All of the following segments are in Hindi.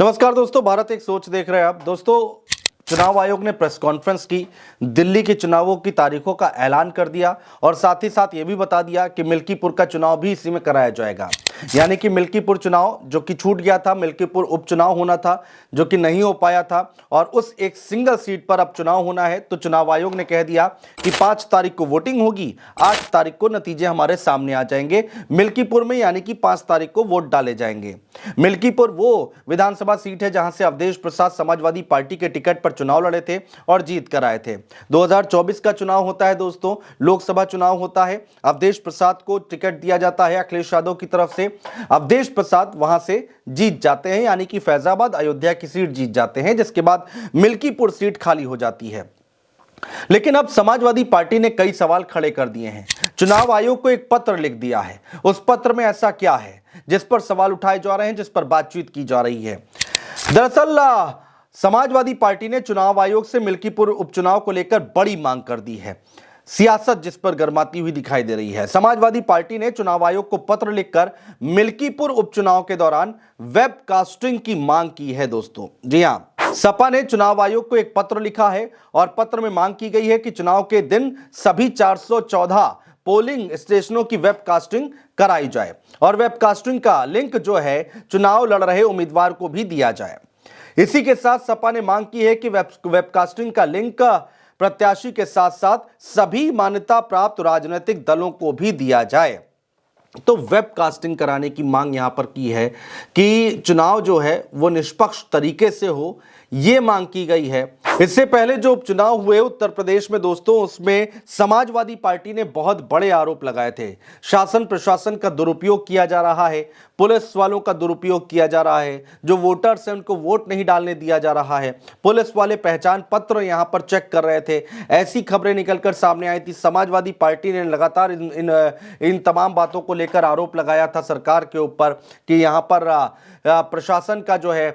नमस्कार दोस्तों, भारत एक सोच देख रहे हैं आप। दोस्तों, चुनाव आयोग ने प्रेस कॉन्फ्रेंस की, दिल्ली के चुनावों की तारीखों का ऐलान कर दिया और साथ ही साथ ये भी बता दिया कि मिल्कीपुर का चुनाव भी इसी में कराया जाएगा। यानी कि मिल्कीपुर चुनाव जो कि छूट गया था, मिल्कीपुर उपचुनाव होना था जो कि नहीं हो पाया था, और उस एक सिंगल सीट पर अब चुनाव होना है। तो चुनाव आयोग ने कह दिया कि 5 तारीख को वोटिंग होगी, 8 तारीख को नतीजे हमारे सामने आ जाएंगे मिल्कीपुर में, यानी कि 5 तारीख को वोट डाले जाएंगे। मिल्कीपुर वो विधानसभा सीट है जहां से अवधेश प्रसाद समाजवादी पार्टी के टिकट पर चुनाव लड़े थे और जीत कर आए थे। 2024 का चुनाव होता है दोस्तों, लोकसभा चुनाव होता है। अवधेश प्रसाद को टिकट दिया जाता है अखिलेश यादव की तरफ से। अवधेश प्रसाद वहां से जीत जाते हैं, यानी कि फैजाबाद अयोध्या की सीट जीत जाते हैं, जिसके बाद मिल्कीपुर सीट खाली हो जाती है। लेकिन अब समाजवादी पार्टी ने कई सवाल खड़े कर दिए हैं। चुनाव आयोग को एक पत्र लिख दिया है। उस पत्र में ऐसा क्या है जिस पर सवाल उठाए जा रहे हैं, जिस पर बातचीत की जा रही है? दरअसल समाजवादी पार्टी ने चुनाव आयोग से मिल्कीपुर उपचुनाव को लेकर बड़ी मांग कर दी है। सियासत जिस पर गरमाती हुई दिखाई दे रही है। समाजवादी पार्टी ने चुनाव आयोग को पत्र लिखकर मिल्कीपुर उपचुनाव के दौरान वेबकास्टिंग की मांग की है दोस्तों। जी हां, सपा ने चुनाव आयोग को एक पत्र लिखा है और पत्र में मांग की गई है कि चुनाव के दिन सभी 414 पोलिंग स्टेशनों की वेबकास्टिंग कराई जाए और वेबकास्टिंग का लिंक जो है चुनाव लड़ रहे उम्मीदवार को भी दिया जाए। इसी के साथ सपा ने मांग की है कि वेबकास्टिंग का लिंक प्रत्याशी के साथ साथ सभी मान्यता प्राप्त राजनीतिक दलों को भी दिया जाए। तो वेबकास्टिंग कराने की मांग यहां पर की है कि चुनाव जो है वो निष्पक्ष तरीके से हो, ये मांग की गई है। इससे पहले जो उपचुनाव हुए उत्तर प्रदेश में दोस्तों, उसमें समाजवादी पार्टी ने बहुत बड़े आरोप लगाए थे। शासन प्रशासन का दुरुपयोग किया जा रहा है, पुलिस वालों का दुरुपयोग किया जा रहा है, जो वोटर्स हैं उनको वोट नहीं डालने दिया जा रहा है, पुलिस वाले पहचान पत्र यहां पर चेक कर रहे थे। ऐसी खबरें निकलकर सामने आई थी। समाजवादी पार्टी ने लगातार इन तमाम बातों को लेकर आरोप लगाया था सरकार के ऊपर कि यहां पर प्रशासन का जो है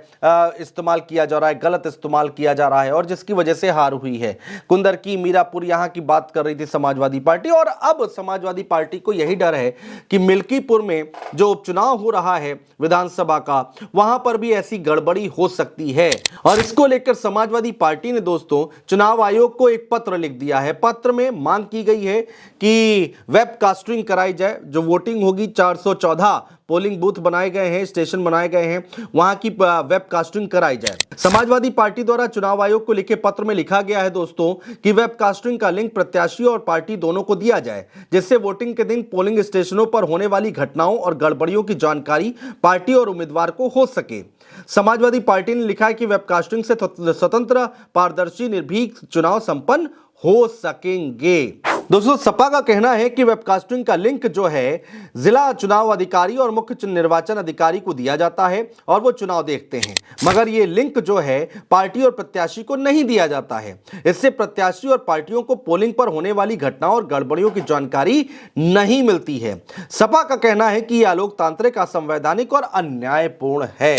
इस्तेमाल किया जा रहा है, गलत इस्तेमाल किया जा रहा है, और जिसकी वजह से हार हुई है। कुंदर की मीरापुर यहां की बात कर रही थी समाजवादी पार्टी, और अब समाजवादी पार्टी को यही डर है कि मिल्कीपुर में जो उपचुनाव हो रहा है विधानसभा का, वहां पर भी ऐसी गड़बड़ी हो सकती है। और इसको लेकर समाजवादी पार्टी ने दोस्तों चुनाव आयोग को एक पत्र लिख दिया है। पत्र में मांग की गई है कि वेबकास्टिंग कराई जाए। जो वोटिंग होगी, 414 पोलिंग बूथ बनाए गए हैं, स्टेशन बनाए गए हैं, वहां की वेबकास्टिंग कराई जाए। समाजवादी पार्टी द्वारा चुनाव आयोग को लिखे पत्र में लिखा गया है दोस्तों कि वेबकास्टिंग का लिंक प्रत्याशी और पार्टी दोनों को दिया जाए, जिससे वोटिंग के दिन पोलिंग स्टेशनों पर होने वाली घटनाओं और गड़बड़ियों की जानकारी पार्टी और उम्मीदवार को हो सके। समाजवादी पार्टी ने लिखा है कि वेबकास्टिंग से स्वतंत्र, पारदर्शी, निर्भीक चुनाव संपन्न हो सकेंगे। दोस्तों, सपा का कहना है कि वेबकास्टिंग का लिंक जो है जिला चुनाव अधिकारी और मुख्य निर्वाचन अधिकारी को दिया जाता है और वो चुनाव देखते हैं, मगर ये लिंक जो है पार्टी और प्रत्याशी को नहीं दिया जाता है। इससे प्रत्याशी और पार्टियों को पोलिंग पर होने वाली घटनाओं और गड़बड़ियों की जानकारी नहीं मिलती है। सपा का कहना है कि यह अलोकतांत्रिक, असंवैधानिक और अन्यायपूर्ण है।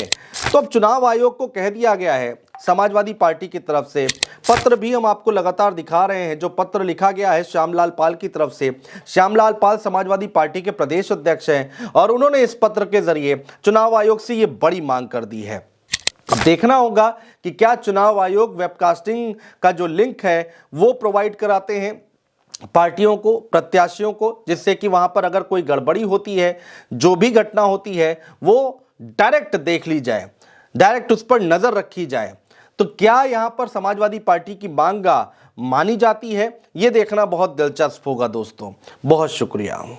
तो अब चुनाव आयोग को कह दिया गया है समाजवादी पार्टी की तरफ से। पत्र भी हम आपको लगातार दिखा रहे हैं। जो पत्र लिखा गया है श्यामलाल पाल की तरफ से। श्यामलाल पाल समाजवादी पार्टी के प्रदेश अध्यक्ष हैं और उन्होंने इस पत्र के जरिए चुनाव आयोग से यह बड़ी मांग कर दी है। अब देखना होगा कि क्या चुनाव आयोग वेबकास्टिंग का जो लिंक है वो प्रोवाइड कराते हैं पार्टियों को, प्रत्याशियों को, जिससे कि वहां पर अगर कोई गड़बड़ी होती है, जो भी घटना होती है, वो डायरेक्ट देख ली जाए, डायरेक्ट उस पर नजर रखी जाए। तो क्या यहां पर समाजवादी पार्टी की मांग मानी जाती है? यह देखना बहुत दिलचस्प होगा दोस्तों। बहुत शुक्रिया।